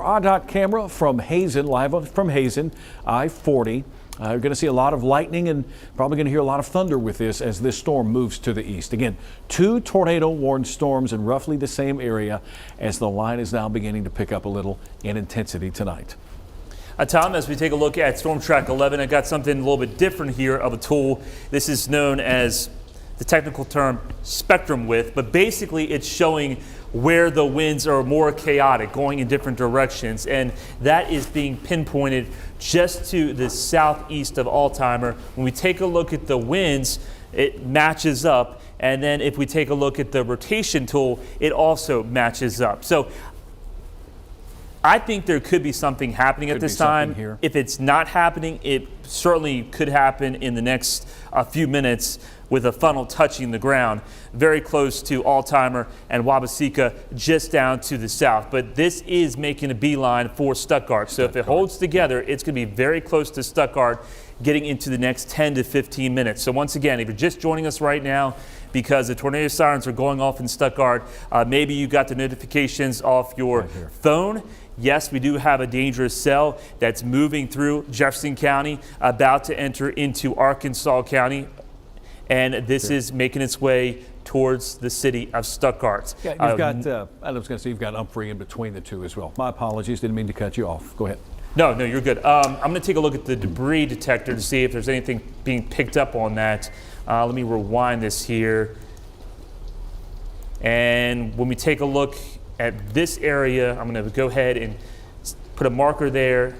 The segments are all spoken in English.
ADOT camera from Hazen, live from Hazen, I-40. You're going to see a lot of lightning and probably going to hear a lot of thunder with this as this storm moves to the east. Again, 2 tornado-warned storms in roughly the same area as the line is now beginning to pick up a little in intensity tonight. Tom, as we take a look at Storm Track 11, I got something a little bit different here of a tool. This is known as the technical term spectrum width, but basically it's showing where the winds are more chaotic, going in different directions, and that is being pinpointed just to the southeast of Alzheimer. When we take a look at the winds, it matches up, and then if we take a look at the rotation tool, it also matches up. So I think there could be something happening at this time. Here. If it's not happening, it certainly could happen in the next few minutes with a funnel touching the ground very close to Alzheimer and Wabaseka just down to the south. But this is making a beeline for Stuttgart. So if it holds together, it's going to be very close to Stuttgart getting into the next 10 to 15 minutes. So once again, if you're just joining us right now, because the tornado sirens are going off in Stuttgart, maybe you got the notifications off your phone. Yes, we do have a dangerous cell that's moving through Jefferson County, about to enter into Arkansas County, and this is making its way towards the city of Stuttgart. Yeah, you've got, I was going to say, you've got Humphrey in between the two as well. My apologies, didn't mean to cut you off. Go ahead. No, you're good. I'm going to take a look at the debris detector to see if there's anything being picked up on that. Let me rewind this here. And when we take a look at this area, I'm going to go ahead and put a marker there.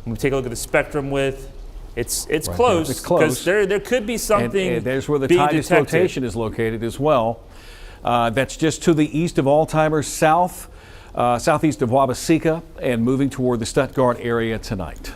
When we take a look at the spectrum width, it's right close. There. It's close. There could be something. And there's where the tightest rotation is located as well. That's just to the east of Alzheimer, southeast of Wabaseka, and moving toward the Stuttgart area tonight.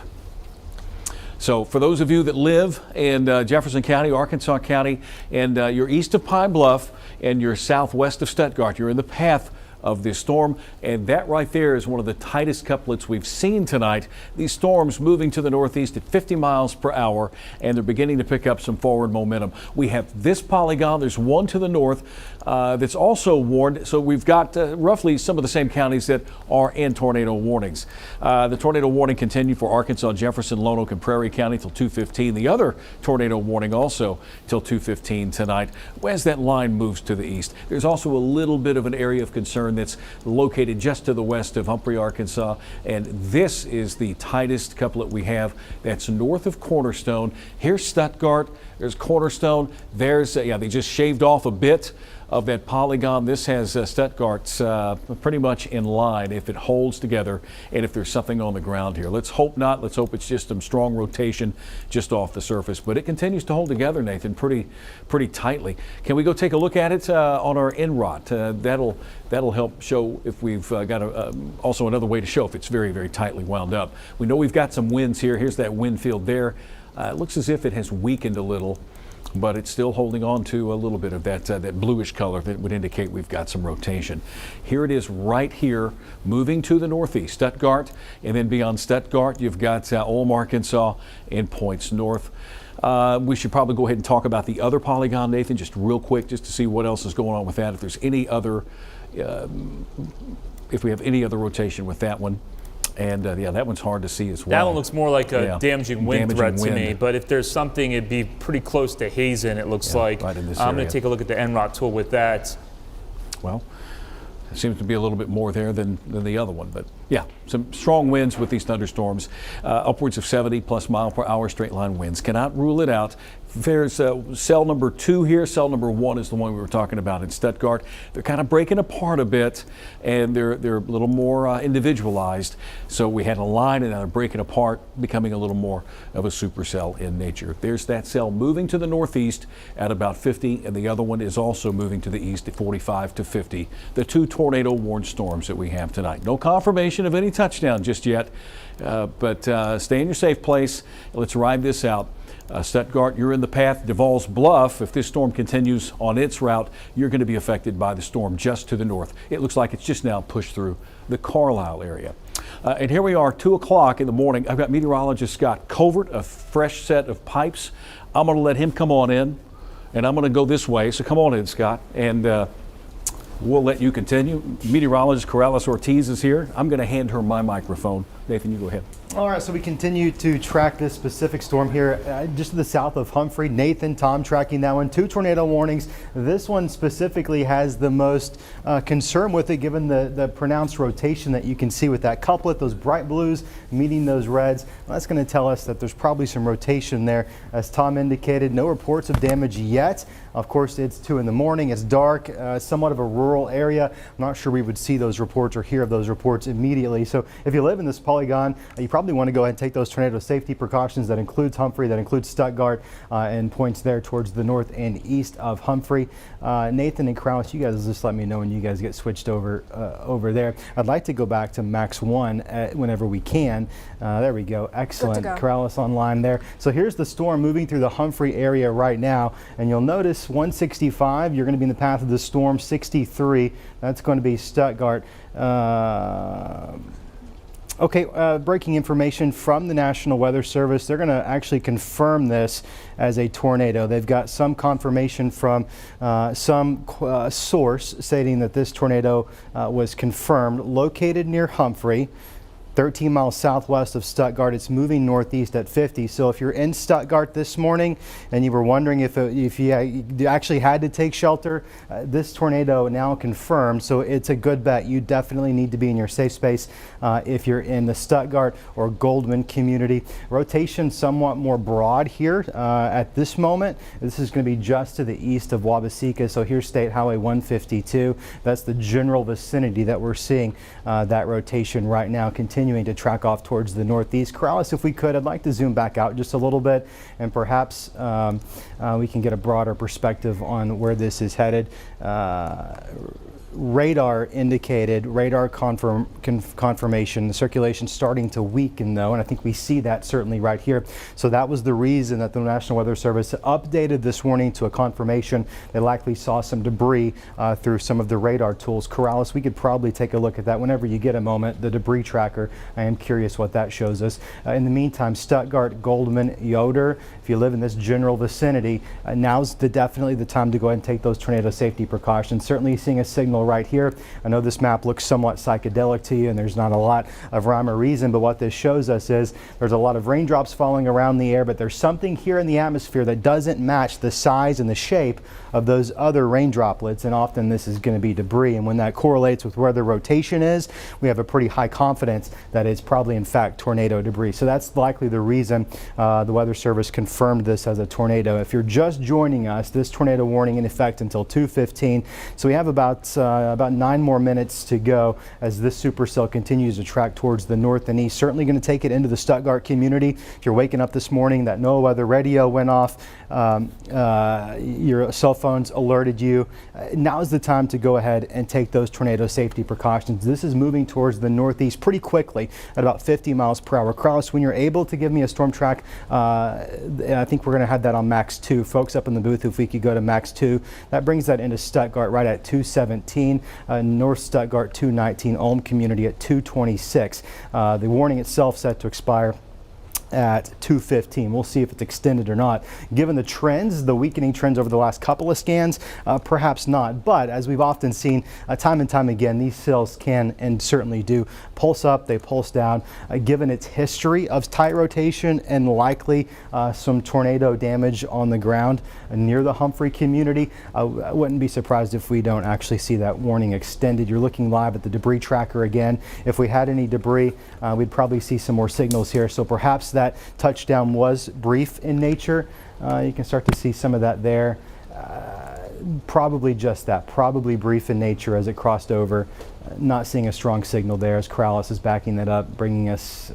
So for those of you that live in Jefferson County, Arkansas County, and you're east of Pine Bluff and you're southwest of Stuttgart, you're in the path of this storm, and that right there is one of the tightest couplets we've seen tonight. These storms moving to the northeast at 50 miles per hour, and they're beginning to pick up some forward momentum. We have this polygon, there's one to the north that's also warned, so we've got roughly some of the same counties that are in tornado warnings. The tornado warning continued for Arkansas, Jefferson, Lonoke, and Prairie County till 2:15. The other tornado warning also till 2:15 tonight as that line moves to the east. There's also a little bit of an area of concern that's located just to the west of Humphrey, Arkansas, and this is the tightest couplet we have. That's north of Cornerstone. Here's Stuttgart, there's Cornerstone, there's, they just shaved off a bit of that polygon. This has Stuttgart's pretty much in line if it holds together and if there's something on the ground here. Let's hope not. Let's hope it's just some strong rotation just off the surface. But it continues to hold together, Nathan, pretty tightly. Can we go take a look at it on our NROT? That'll help show if we've got also another way to show if it's very, very tightly wound up. We know we've got some winds here. Here's that wind field there. It looks as if it has weakened a little, but it's still holding on to a little bit of that bluish color that would indicate we've got some rotation. Here it is right here, moving to the northeast, Stuttgart, and then beyond Stuttgart, you've got Ulm, Arkansas, and points north. We should probably go ahead and talk about the other polygon, Nathan, just real quick, just to see what else is going on with that. If there's any other, if we have any other rotation with that one. And that one's hard to see as well. That one looks more like a damaging wind threat to me, but if there's something, it'd be pretty close to Hazen, it looks like. Right in this I'm going to take a look at the NROT tool with that. Well, it seems to be a little bit more there than the other one, but yeah, some strong winds with these thunderstorms, upwards of 70 plus mile per hour straight line winds. Cannot rule it out. There's cell number 2 here. Cell number 1 is the one we were talking about in Stuttgart. They're kind of breaking apart a bit, and they're a little more individualized. So we had a line, and now they're breaking apart, becoming a little more of a supercell in nature. There's that cell moving to the northeast at about 50, and the other one is also moving to the east at 45 to 50. The 2 tornado warned storms that we have tonight. No confirmation of any touchdown just yet, but stay in your safe place. Let's ride this out. Stuttgart, you're in the path. Devall's Bluff, if this storm continues on its route, you're going to be affected by the storm just to the north. It looks like it's just now pushed through the Carlisle area. And here we are, 2 o'clock in the morning. I've got meteorologist Scott Covert, a fresh set of pipes. I'm going to let him come on in, and I'm going to go this way. So come on in, Scott. And We'll let you continue. Meteorologist Corrales Ortiz is here. I'm going to hand her my microphone. Nathan, you go ahead. All right, so we continue to track this specific storm here just to the south of Humphrey. Nathan, Tom tracking that one. 2 tornado warnings. This one specifically has the most concern with it, given the pronounced rotation that you can see with that couplet, those bright blues meeting those reds. Well, that's going to tell us that there's probably some rotation there. As Tom indicated, no reports of damage yet. Of course, it's 2 in the morning. It's dark, somewhat of a rural area. I'm not sure we would see those reports or hear of those reports immediately. So if you live in this polygon, you probably want to go ahead and take those tornado safety precautions. That includes Humphrey, that includes Stuttgart, and points there towards the north and east of Humphrey. Nathan and Corrales, you guys just let me know when you guys get switched over there. I'd like to go back to Max 1 whenever we can. There we go. Excellent. Corrales online there. So here's the storm moving through the Humphrey area right now, and you'll notice 165, you're going to be in the path of the storm. 63, that's going to be Stuttgart. Okay, breaking information from the National Weather Service. They're going to actually confirm this as a tornado. They've got some confirmation from some source stating that this tornado was confirmed, located near Humphrey, 13 miles southwest of Stuttgart. It's moving northeast at 50. So if you're in Stuttgart this morning and you were wondering if you actually had to take shelter, this tornado now confirmed. So it's a good bet. You definitely need to be in your safe space if you're in the Stuttgart or Goldman community. Rotation somewhat more broad here at this moment. This is going to be just to the east of Wabaseka. So here's State Highway 152. That's the general vicinity that we're seeing that rotation right now. Continuing to track off towards the northeast. Corrales, if we could, I'd like to zoom back out just a little bit, and perhaps we can get a broader perspective on where this is headed. Radar indicated, confirmation, the circulation starting to weaken though, and I think we see that certainly right here. So that was the reason that the National Weather Service updated this warning to a confirmation. They likely saw some debris through some of the radar tools. Corrales, we could probably take a look at that whenever you get a moment, the debris tracker. I am curious what that shows us. In the meantime, Stuttgart, Goldman, Yoder, if you live in this general vicinity, now's definitely the time to go ahead and take those tornado safety precautions. Certainly seeing a signal right here. I know this map looks somewhat psychedelic to you and there's not a lot of rhyme or reason, but what this shows us is there's a lot of raindrops falling around the air, but there's something here in the atmosphere that doesn't match the size and the shape of those other rain droplets, and often this is going to be debris, and when that correlates with where the rotation is, we have a pretty high confidence that it's probably in fact tornado debris. So that's likely the reason the Weather Service confirmed this as a tornado. If you're just joining us, this tornado warning in effect until 2:15, so we have about 9 more minutes to go as this supercell continues to track towards the north and east. Certainly going to take it into the Stuttgart community. If you're waking up this morning, that NOAA weather radio went off, your cell phones alerted you. Now is the time to go ahead and take those tornado safety precautions. This is moving towards the northeast pretty quickly at about 50 miles per hour. Kraus, when you're able to give me a storm track, I think we're going to have that on max 2. Folks up in the booth, if we could go to max 2, that brings that into Stuttgart right at 217, North Stuttgart 219, Ulm community at 226. The warning itself set to expire at 2:15. We'll see if it's extended or not. Given the trends, the weakening trends over the last couple of scans, perhaps not. But as we've often seen time and time again, these cells can and certainly do pulse up, they pulse down. Given its history of tight rotation and likely some tornado damage on the ground near the Humphrey community, I wouldn't be surprised if we don't actually see that warning extended. You're looking live at the debris tracker again. If we had any debris, we'd probably see some more signals here. So perhaps that touchdown was brief in nature. You can start to see some of that there. Probably just that, probably brief in nature as it crossed over. Not seeing a strong signal there as Corrales is backing that up, bringing us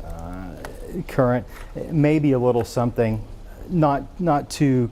current. Maybe a little something, not too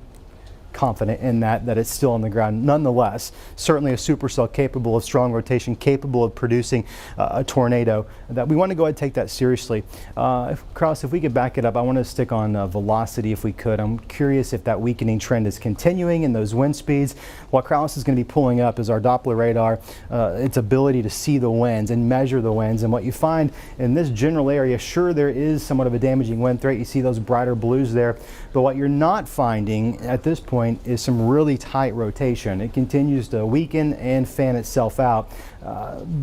confident in that it's still on the ground. Nonetheless, certainly a supercell capable of strong rotation, capable of producing a tornado, that we want to go ahead and take that seriously. Kraus, if we could back it up, I want to stick on velocity if we could. I'm curious if that weakening trend is continuing in those wind speeds. What Kraus is going to be pulling up is our Doppler radar, its ability to see the winds and measure the winds. And what you find in this general area, sure, there is somewhat of a damaging wind threat. You see those brighter blues there, but what you're not finding at this point point is some really tight rotation. It continues to weaken and fan itself out.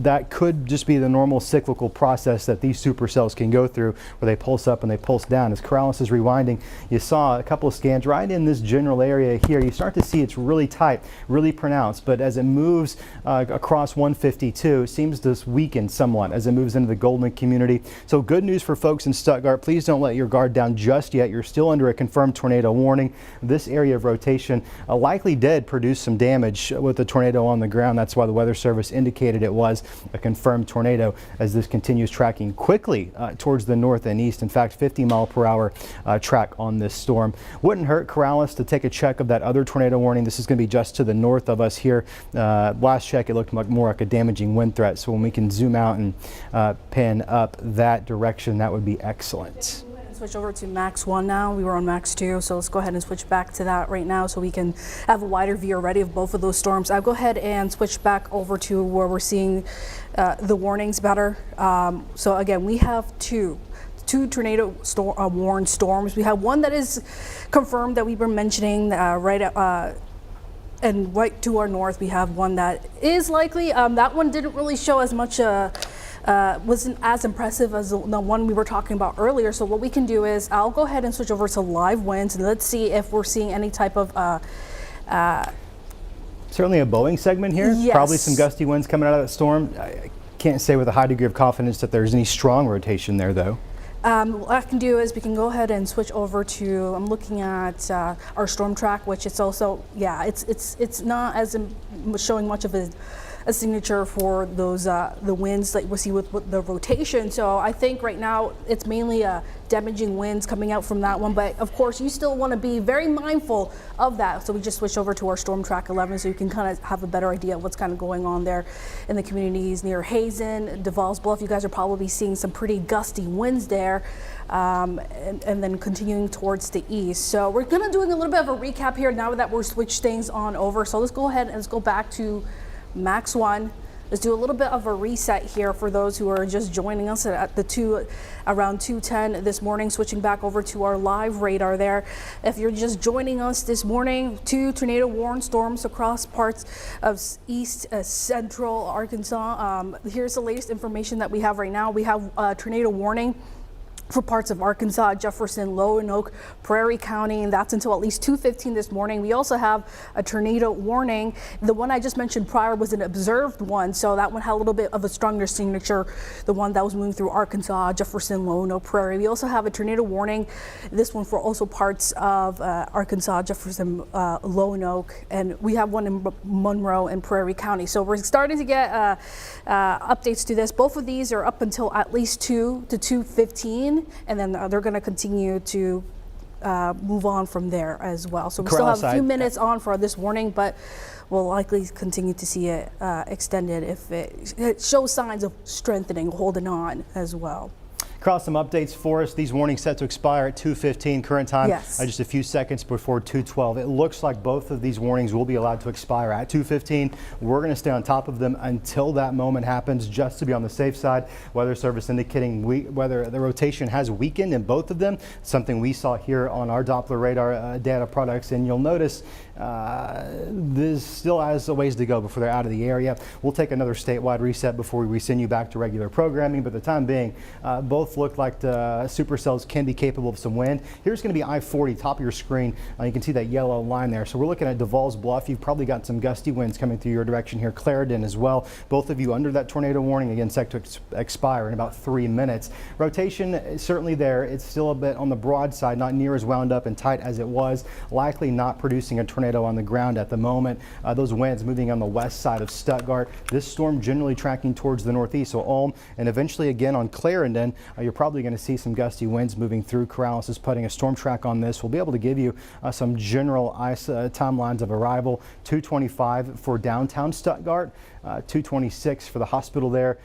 That could just be the normal cyclical process that these supercells can go through, where they pulse up and they pulse down. As Corrales is rewinding, you saw a couple of scans right in this general area here. You start to see it's really tight, really pronounced, but as it moves across 152, it seems to weaken somewhat as it moves into the Golden community. So good news for folks in Stuttgart. Please don't let your guard down just yet. You're still under a confirmed tornado warning. This area of rotation likely did produce some damage with the tornado on the ground. That's why the Weather Service indicated it was a confirmed tornado as this continues tracking quickly towards the north and east. In fact, 50-mile-per-hour track on this storm. Wouldn't hurt, Corrales, to take a check of that other tornado warning. This is going to be just to the north of us here. Last check, it looked more like a damaging wind threat. So when we can zoom out and pin up that direction, that would be excellent. Switch over to Max 1 now. We were on Max 2, so let's go ahead and switch back to that right now so we can have a wider view already of both of those storms. I'll go ahead and switch back over to where we're seeing the warnings better. So again, we have two tornado warned storms. We have one that is confirmed that we were mentioning and right to our north, we have one that is likely. That one didn't really show as much wasn't as impressive as the one we were talking about earlier. So what we can do is I'll go ahead and switch over to live winds and let's see if we're seeing any type of certainly a Boeing segment here. Yes. Probably some gusty winds coming out of that storm. I can't say with a high degree of confidence that there's any strong rotation there though. What I can do is we can go ahead and switch over to, I'm looking at our storm track, which it's also, yeah, it's not as showing much of a signature for those the winds that we see with the rotation. So I think right now it's mainly damaging winds coming out from that one. But of course, you still want to be very mindful of that. So we just switched over to our storm track 11, so you can kind of have a better idea of what's kind of going on there in the communities near Hazen, Duval's Bluff. You guys are probably seeing some pretty gusty winds there. And then continuing towards the east. So we're gonna doing a little bit of a recap here now that we're switched things on over. So let's go ahead and let's go back to Max 1. Let's do a little bit of a reset here for those who are just joining us at around 2:10 this morning, switching back over to our live radar there. If you're just joining us this morning, 2 tornado warned storms across parts of east central Arkansas. Here's the latest information that we have right now. We have a tornado warning for parts of Arkansas, Jefferson, Lonoke, Prairie County, and that's until at least 2:15 this morning. We also have a tornado warning. The one I just mentioned prior was an observed one, so that one had a little bit of a stronger signature, the one that was moving through Arkansas, Jefferson, Lonoke, Prairie. We also have a tornado warning, this one for also parts of Arkansas, Jefferson, Lonoke, and we have one in Monroe and Prairie County. So we're starting to get updates to this. Both of these are up until at least 2 to 2:15. And then they're going to continue to move on from there as well. So we still have a few minutes on for this warning, but we'll likely continue to see it extended if it shows signs of strengthening, holding on as well. Cross some updates for us. These warnings set to expire at 2:15 current time. Yes. Just a few seconds before 2:12. It looks like both of these warnings will be allowed to expire at 2:15. We're going to stay on top of them until that moment happens, just to be on the safe side. Weather Service indicating whether the rotation has weakened in both of them, something we saw here on our Doppler radar data products. And you'll notice this still has a ways to go before they're out of the area. We'll take another statewide reset before we send you back to regular programming, but the time being, both look like the supercells can be capable of some wind. Here's going to be I-40, top of your screen. You can see that yellow line there. So we're looking at Duval's Bluff. You've probably got some gusty winds coming through your direction here. Clarendon as well. Both of you under that tornado warning, again, set to expire in about 3 minutes. Rotation is certainly there. It's still a bit on the broad side, not near as wound up and tight as it was. Likely not producing a tornado on the ground at the moment. Those winds moving on the west side of Stuttgart. This storm generally tracking towards the northeast, so Ulm, and eventually again on Clarendon. You're probably going to see some gusty winds moving through. Corrales is putting a storm track on this. We'll be able to give you some general ice timelines of arrival. 2:25 for downtown Stuttgart. 226 for the hospital there.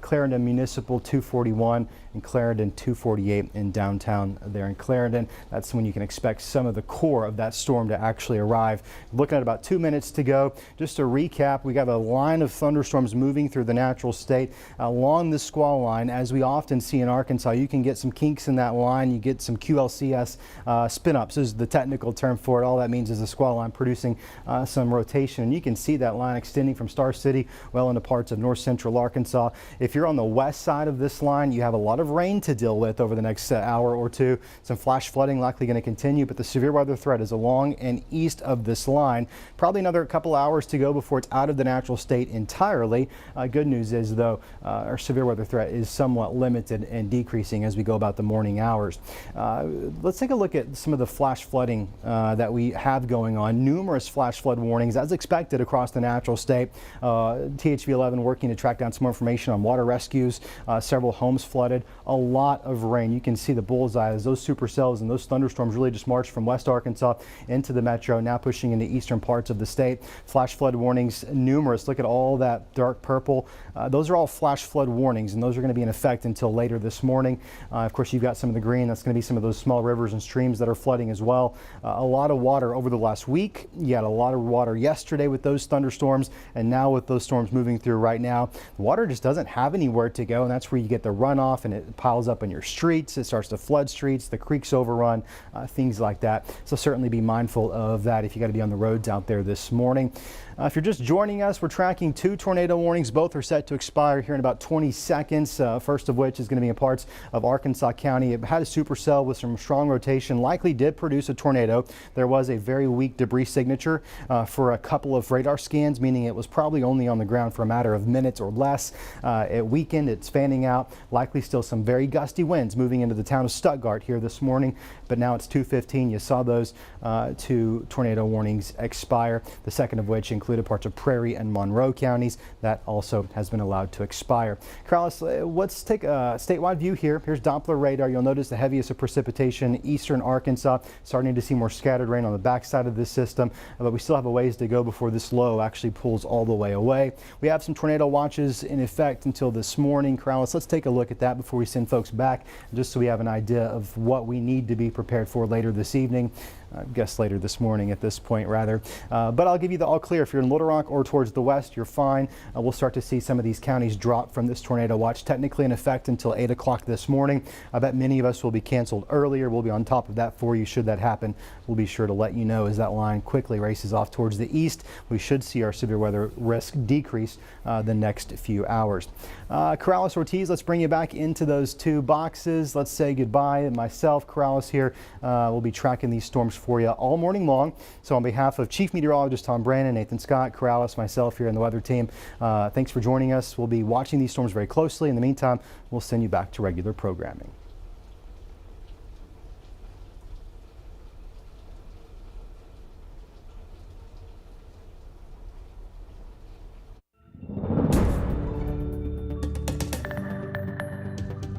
Clarendon Municipal 241 and Clarendon 248 in downtown there in Clarendon. That's when you can expect some of the core of that storm to actually arrive. Looking at about 2 minutes to go. Just to recap, we got a line of thunderstorms moving through the natural state along the squall line. As we often see in Arkansas, you can get some kinks in that line. You get some QLCS spin-ups is the technical term for it. All that means is the squall line producing some rotation. And you can see that line extending from Star City well into parts of north central Arkansas. If you're on the west side of this line, you have a lot of rain to deal with over the next hour or two. Some flash flooding likely going to continue, but the severe weather threat is along and east of this line. Probably another couple hours to go before it's out of the natural state entirely. Good news is, though, our severe weather threat is somewhat limited and decreasing as we go about the morning hours. Let's take a look at some of the flash flooding that we have going on. Numerous flash flood warnings as expected across the natural state. THV 11 working to track down some more information on water rescues. Several homes flooded. A lot of rain. You can see the bullseye as those supercells and those thunderstorms really just marched from West Arkansas into the metro, now pushing into eastern parts of the state. Flash flood warnings numerous. Look at all that dark purple. Those are all flash flood warnings, and those are going to be in effect until later this morning. Of course, you've got some of the green. That's going to be some of those small rivers and streams that are flooding as well. A lot of water over the last week. You had a lot of water yesterday with those thunderstorms, and now with those storms moving through right now, the water just doesn't have anywhere to go, and that's where you get the runoff, and it piles up in your streets. It starts to flood streets, the creeks overrun, things like that. So certainly be mindful of that if you got to be on the roads out there this morning. If you're just joining us, we're tracking 2 tornado warnings. Both are set to expire here in about 20 seconds. First of which is going to be in parts of Arkansas County. It had a supercell with some strong rotation, likely did produce a tornado. There was a very weak debris signature for a couple of radar scans, meaning it was probably only on the ground for a matter of minutes or less. It weakened, it's fanning out. Likely still some very gusty winds moving into the town of Stuttgart here this morning, but now it's 2:15. You saw those 2 tornado warnings expire, the second of which included parts of Prairie and Monroe counties. That also has been allowed to expire. Corrales, let's take a statewide view here. Here's Doppler radar. You'll notice the heaviest of precipitation eastern Arkansas, starting to see more scattered rain on the backside of this system, but we still have a ways to go before this low actually pulls all the way away. We have some tornado watches in effect until this morning. Corrales, let's take a look at that before we send folks back, just so we have an idea of what we need to be prepared for later this evening. I guess later this morning at this point, rather. But I'll give you the all clear. If you're in Little Rock or towards the west, you're fine. We'll start to see some of these counties drop from this tornado watch, technically in effect until 8 o'clock this morning. I bet many of us will be canceled earlier. We'll be on top of that for you should that happen. We'll be sure to let you know as that line quickly races off towards the east. We should see our severe weather risk decrease the next few hours. Corrales, Ortiz, let's bring you back into those 2 boxes. Let's say goodbye. Myself, Corrales here, will be tracking these storms for you all morning long. So on behalf of Chief Meteorologist Tom Brannon, Nathan Scott, Corrales, myself here in the weather team, thanks for joining us. We'll be watching these storms very closely. In the meantime, we'll send you back to regular programming.